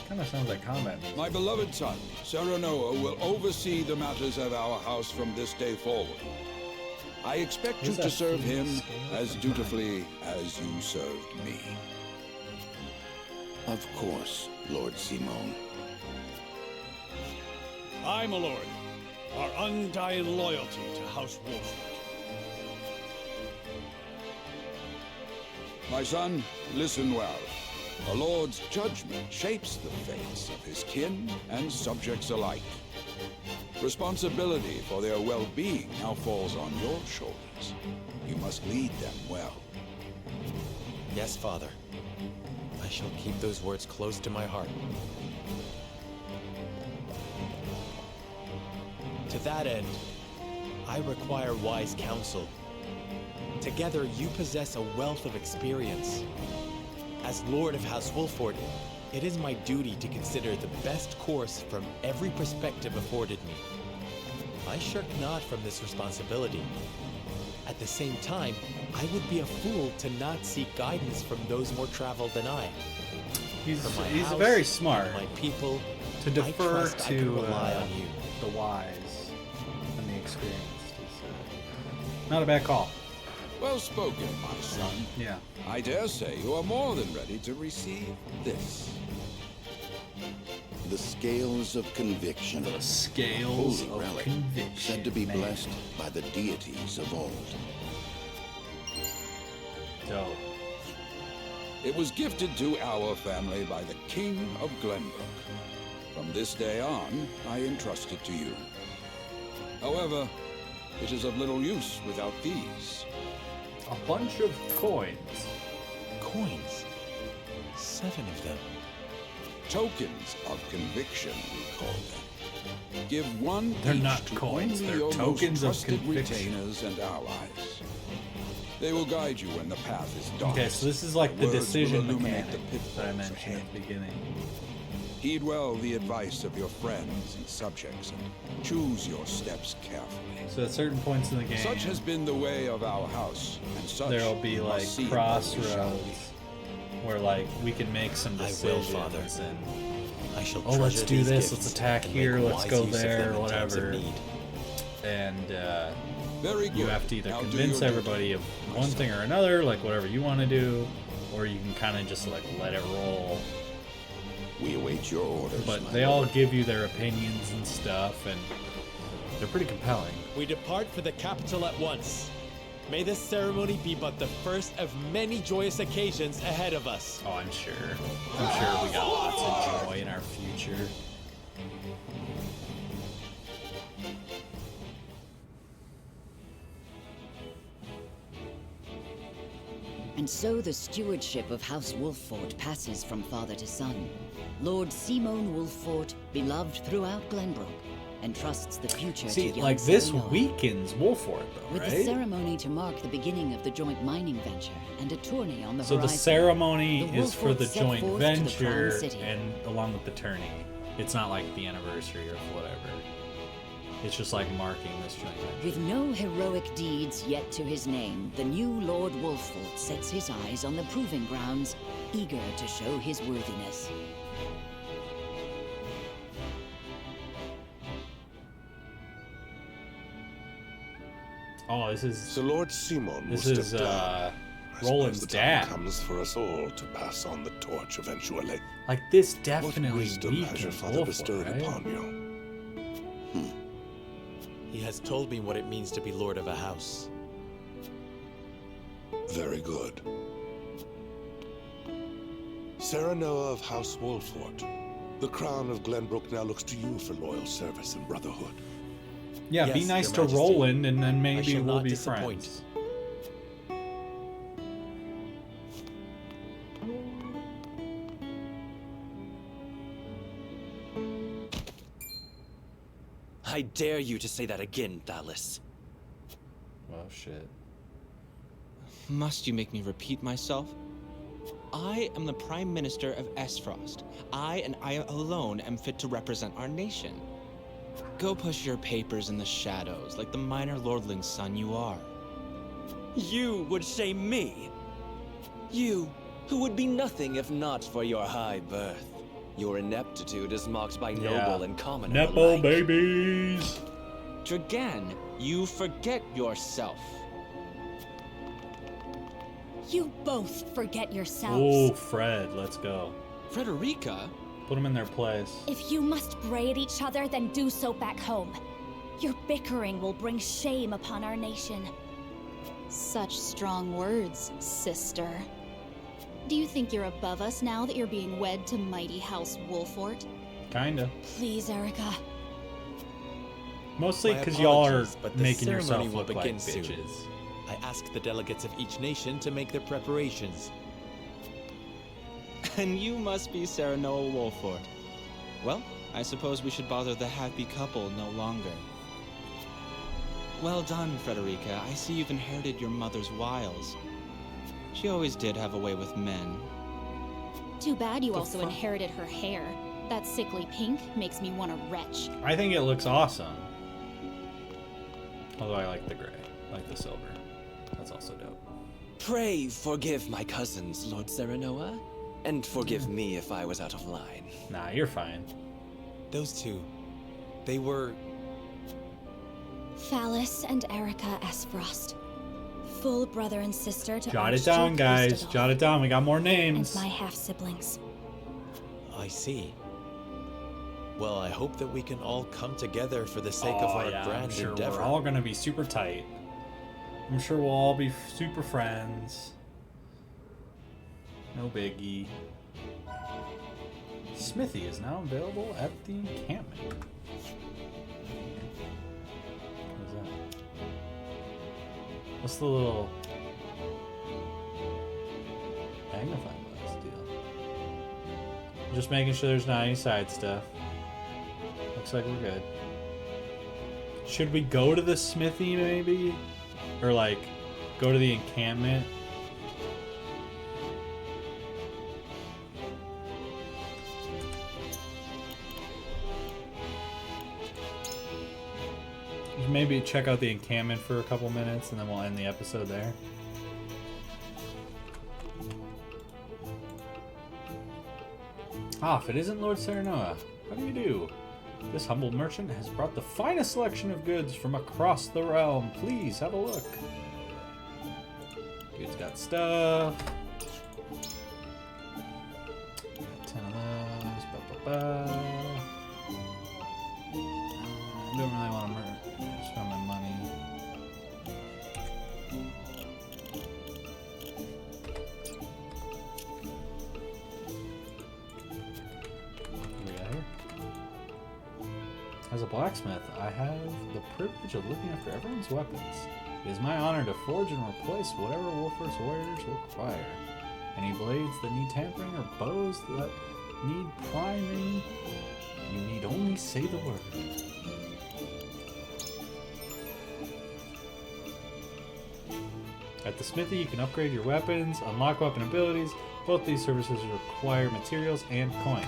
Kind of sounds like combat music. My beloved son, Serenoa, will oversee the matters of our house from this day forward. I expect you What is to that serve theme him scale as from dutifully as you served me. Of course, Lord Simon. I, my lord, our undying loyalty to House Wolford. My son, listen well. A lord's judgment shapes the fates of his kin and subjects alike. Responsibility for their well-being now falls on your shoulders. You must lead them well. Yes, Father. I shall keep those words close to my heart. To that end, I require wise counsel. Together, you possess a wealth of experience. As Lord of House Wolford, it is my duty to consider the best course from every perspective afforded me. I shirk not from this responsibility. At the same time, I would be a fool to not seek guidance from those more traveled than I. He's For my house, very smart my people, to I defer trust I can to rely on you. the wise and the experienced. Is not a bad call. Well spoken, my son. Yeah. I dare say you are more than ready to receive this. The scales of conviction. The scales Holy of relic, conviction. said to be man. blessed by the deities of old. Dope. It was gifted to our family by the King of Glenbrook. From this day on, I entrust it to you. However, it is of little use without these. A bunch of coins. Coins. 7 of them. Tokens of conviction, we call them. Give one They're each not to coins, only they're your tokens of most trusted conviction. retainers and allies. They will guide you when the path is dark. Okay, so this is like the Their words will decision illuminate mechanic the that I pitfalls mentioned ahead. at the beginning. Heed well the advice of your friends and subjects, and choose your steps carefully. So at certain points in the game, Such has been the way of our house, and such there'll be you like must see crossroads where like we can make some I will, decisions Father. and I shall oh, let's treasure do these this, gifts let's attack and here, make let's wise go use of there, them in times of whatever. need. And Very good. you have to either Now do convince your everybody duty, of my one son. thing or another, like whatever you want to do, or you can kind of just like let it roll. We await your orders. But my they all lord. give you their opinions and stuff, and they're pretty compelling. We depart for the capital at once. May this ceremony be but the first of many joyous occasions ahead of us. Oh, I'm sure. I'm sure we got lots of joy in our future. And so the stewardship of House Wolffort passes from father to son. Lord Simon Wolffort, beloved throughout Glenbrook, entrusts the future to See, young like this Serenor. weakens Wolffort, though, With the right? ceremony to mark the beginning of the joint mining venture and a tourney on the So the horizon. ceremony the is for Wolfforts the set joint forth to the Crown venture City. and along with the tourney. It's not like the anniversary or whatever. It's just like marking this joint venture. With no heroic deeds yet to his name, the new Lord Wolffort sets his eyes on the proving grounds, eager to show his worthiness. Oh, this is Sir Lord Simon this will is step down. I suppose Roland's the time dad. comes for us all to pass on the torch eventually. Like this What definitely wisdom has your weakens father Wolffort, bestowed right? upon you? He has told me what it means to be lord of a house. Very good. Sarah Noah of House Wolffort, the crown of Glenbrook now looks to you for loyal service and brotherhood. Yeah, be Yes, nice Your to Majesty. Roland, and then maybe shall we'll not be disappoint. friends. I dare you to say that again, Thalis. Oh shit. Must you make me repeat myself? I am the Prime Minister of Esfrost. I and I alone am fit to represent our nation. Go push your papers in the shadows like the minor lordling's son you are. You would shame me. You, who would be nothing if not for your high birth. Your ineptitude is mocked by noble and commoner Nepo alike. babies. Dragan, you forget yourself. You both forget Oh, yourselves. Fred, let's go. Frederica? Put them in their place. If you must bray at each other, then do so back home. Your bickering will bring shame upon our nation. Such strong words, sister. Do you think you're above us now that you're being wed to mighty House Wolffort? Kinda. Please, Erica. Mostly My because y'all are apologies, but the making ceremony yourself will look begin like soon. bitches. I ask the delegates of each nation to make their preparations. And you must be Sarah Noah Wolffort. Well, I suppose we should bother the happy couple no longer. Well done, Frederica. I see you've inherited your mother's wiles. She always did have a way with men. Too bad you also inherited her hair. That sickly pink makes me want to retch. I think it looks awesome. Although I like the gray, I like the silver. That's also dope. Pray forgive my cousins, Lord Serenoa, and forgive me if I was out of line. Nah, you're fine. Those two, they were... Thalis and Erica Esfrost. Full brother and sister to Jot it down, Archduke guys. Ustadolf Jot it down. We got more and names. my half-siblings. I see. Well, I hope that we can all come together for the sake of our I'm grand sure endeavor. we're all gonna be super tight. I'm sure we'll all be super friends. No biggie. Smithy is now available at the encampment. What is that? What's the little magnifying glass deal? Just making sure there's not any side stuff. Looks like we're good. Should we go to the smithy maybe? Or like go to the encampment? maybe check out the encampment for a couple minutes, and then we'll end the episode there. Ah, if it isn't Lord Serenoa, how do you do? This humble merchant has brought the finest selection of goods from across the realm. Please have a look. Dude's got stuff. Got 10 of those. I don't really want to spend my money. What do we got here? As a blacksmith, I have the privilege of looking after everyone's weapons. It is my honor to forge and replace whatever Wolford's warriors require. Any blades that need tampering or bows that need priming, you need only say the word. At the smithy, you can upgrade your weapons, unlock weapon abilities. Both these services require materials and coin.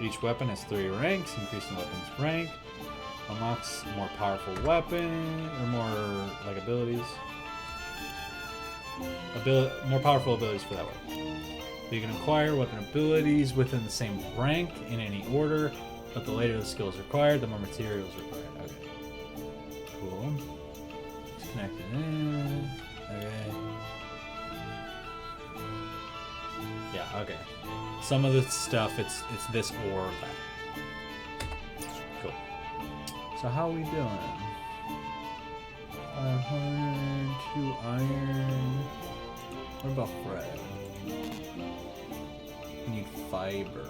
Each weapon has 3 ranks, increasing the weapon's rank. Unlocks more powerful weapon, or more, like, abilities. More powerful abilities for that weapon. You can acquire weapon abilities within the same rank in any order, but the later the skill is required, the more materials required. Okay. Cool. It's connected in. Okay. Yeah, okay. Some of the stuff, it's this or that. Cool. So how are we doing? 502 iron. What about Fred? We need fiber.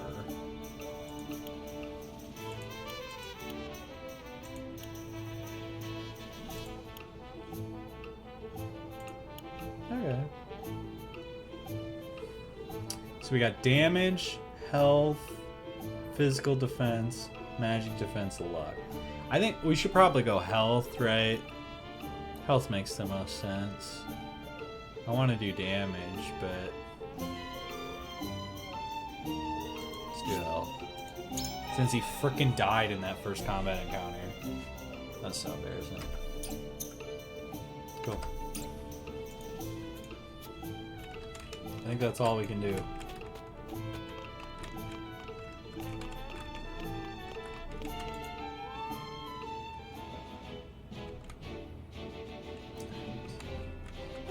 Okay. So we got damage, health, physical defense, magic defense, luck. I think we should probably go health, right? Health makes the most sense. I want to do damage, but let's do health. Since he frickin' died in that first combat encounter. That's so embarrassing. Cool. I think that's all we can do.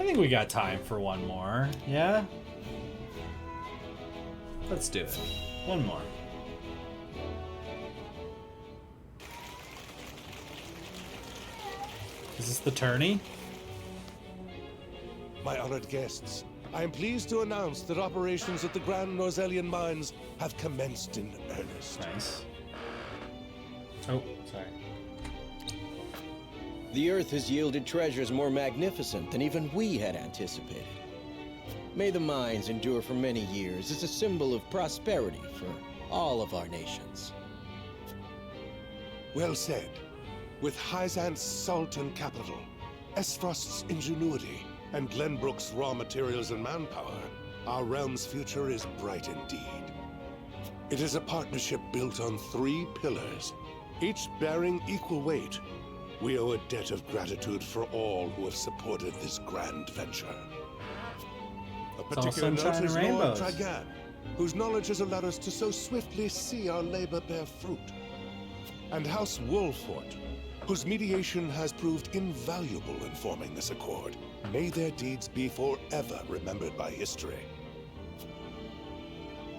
I think we got time for one more. Yeah? Let's do it. One more. Is this the tourney? My honored guests, I am pleased to announce that operations at the Grand Norzelian mines have commenced in earnest. Nice. Oh, sorry. The Earth has yielded treasures more magnificent than even we had anticipated. May the mines endure for many years as a symbol of prosperity for all of our nations. Well said. With Hyzant's salt and capital, Esfrost's ingenuity, and Glenbrook's raw materials and manpower, our realm's future is bright indeed. It is a partnership built on 3 pillars, each bearing equal weight. We owe a debt of gratitude for all who have supported this grand venture. A particular note is Lord Tragan, whose knowledge has allowed us to so swiftly see our labor bear fruit. And House Wolfort, whose mediation has proved invaluable in forming this accord. May their deeds be forever remembered by history.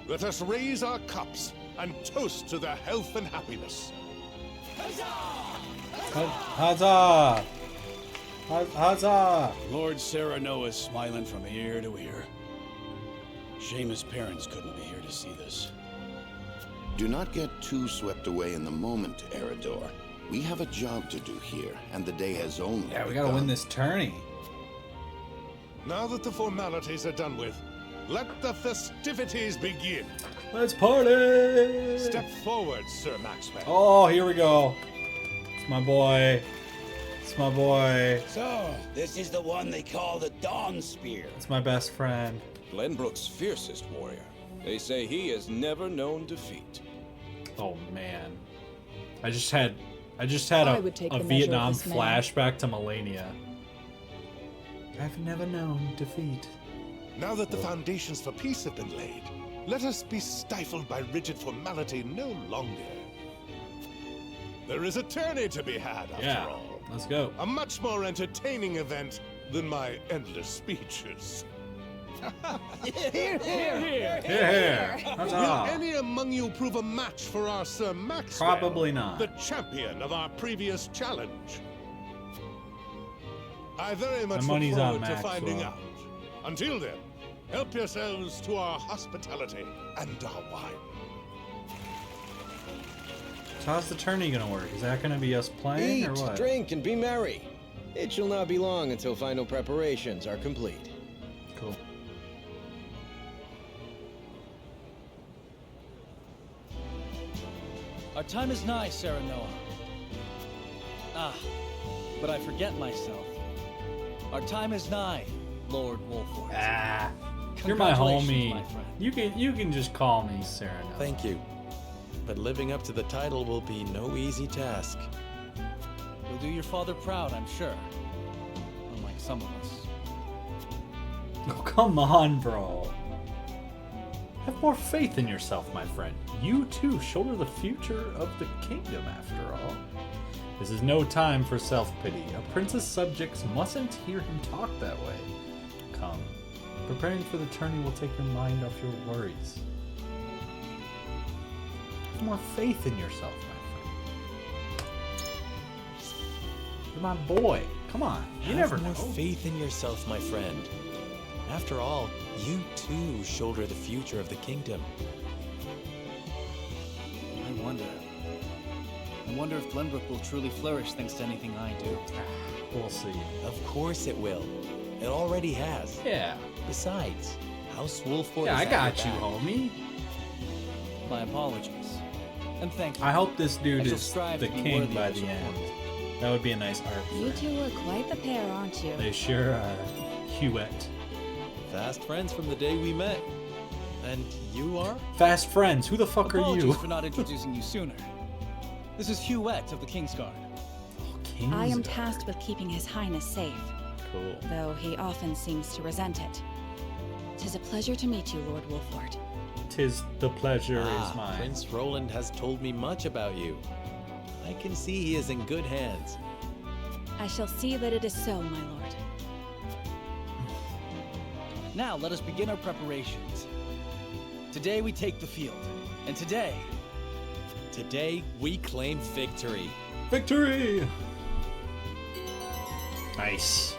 Let us raise our cups and toast to their health and happiness. Huzzah! Huzzah! Lord Serenoa is smiling from ear to ear. Shame his parents couldn't be here to see this. Do not get too swept away in the moment, Eridor. We have a job to do here, and the day has only Yeah, we gotta win this tourney. Now that the formalities are done with, let the festivities begin. Let's party! Step forward, Sir Maxwell. Oh, here we go. It's my boy. It's my boy. So, this is the one they call the Dawn Spear. It's my best friend. Glenbrook's fiercest warrior. They say he has never known defeat. Oh, man. I just had I just had I would take a the measure of Vietnam this man. flashback to Melania. I've never known defeat. Now that the foundations for peace have been laid, let us be stifled by rigid formality no longer. There is a tourney to be had, after all. Let's go. A much more entertaining event than my endless speeches. Here, here, here. Here. Will any among you prove a match for our Sir Maxwell? Probably not. The champion of our previous challenge. I very much look money's on forward to finding Maxwell. out. Until then, help yourselves to our hospitality and our wine. So how's the tourney gonna work? Is that gonna be us playing Eat, or what? drink, and be merry. It shall not be long until final preparations are complete. Cool. Our time is nigh, Sarah Noah. Ah, but I forget myself. Our time is nigh, Lord Wolford. Ah, you're my Congratulations, homie. my friend. You can just call me Sarah. Noah. Thank you. But living up to the title will be no easy task. You'll do your father proud, I'm sure. Unlike some of us. Oh, come on, bro. Have more faith in yourself, my friend. You too shoulder the future of the kingdom, after all. This is no time for self-pity. A prince's subjects mustn't hear him talk that way. Come. Preparing for the tourney will take your mind off your worries. Have more faith in yourself, my friend. You're my boy. Come on. You never Have know. more faith in yourself, my friend. After all, you too shoulder the future of the kingdom. I wonder if Glenbrook will truly flourish thanks to anything I do. We'll see. Of course it will. It already has. Yeah. Besides, House Wolford Yeah, is I at got your you, back. homie. My apologies. And thank you. I hope this dude I shall is strive the to be king worthy by of the your end. support. That would be a nice arc. You two are quite the pair, aren't you? They sure are. Hewitt. Fast friends from the day we met. And you are? Fast friends. Who the fuck are Apologies you? for not introducing you sooner. This is Hewitt of the Kingsguard. I am tasked with keeping His Highness safe, Cool. though he often seems to resent it. 'Tis a pleasure to meet you, Lord Wolford. 'Tis the pleasure is mine. Prince Roland has told me much about you. I can see he is in good hands. I shall see that it is so, my lord. Now let us begin our preparations. Today we take the field, and today we claim victory. Victory! Nice.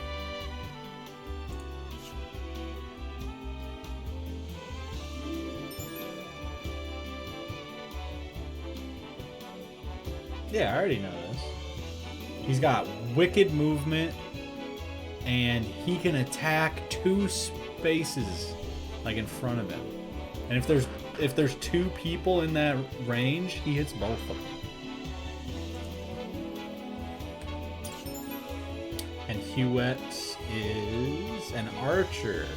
Yeah, I already know this. He's got wicked movement, and he can attack 2 spaces, like in front of him. And if there's 2 people in that range, he hits both of them. And Hewitt is an archer.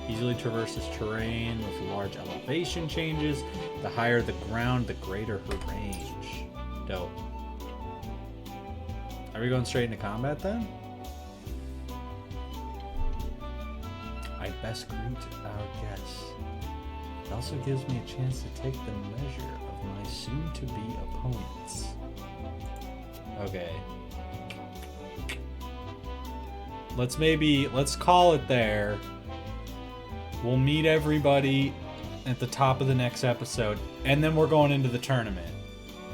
Easily traverses terrain with large elevation changes. The higher the ground, the greater her range. Dope. Are we going straight into combat then? I best greet our guests. It also gives me a chance to take the measure of my soon-to-be opponents. Okay. Let's call it there. We'll meet everybody at the top of the next episode, and then we're going into the tournament.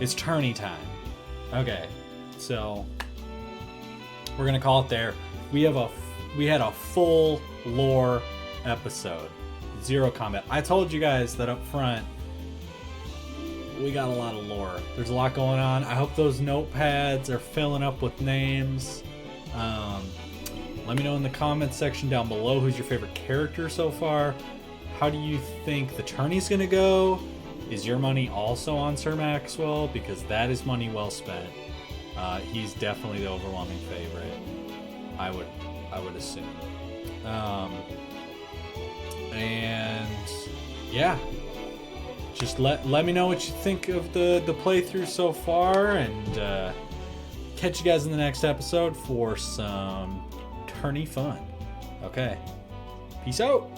It's tourney time. Okay, so we're gonna call it there. We had a full lore episode, 0 combat. I told you guys that up front. We got a lot of lore. There's a lot going on. I hope those notepads are filling up with names. Let me know in the comments section down below who's your favorite character so far. How do you think the tourney's gonna go? Is your money also on Sir Maxwell? Because that is money well spent. He's definitely the overwhelming favorite. I would assume. And yeah, just let me know what you think of the playthrough so far, and catch you guys in the next episode for some tourney fun. Okay, peace out.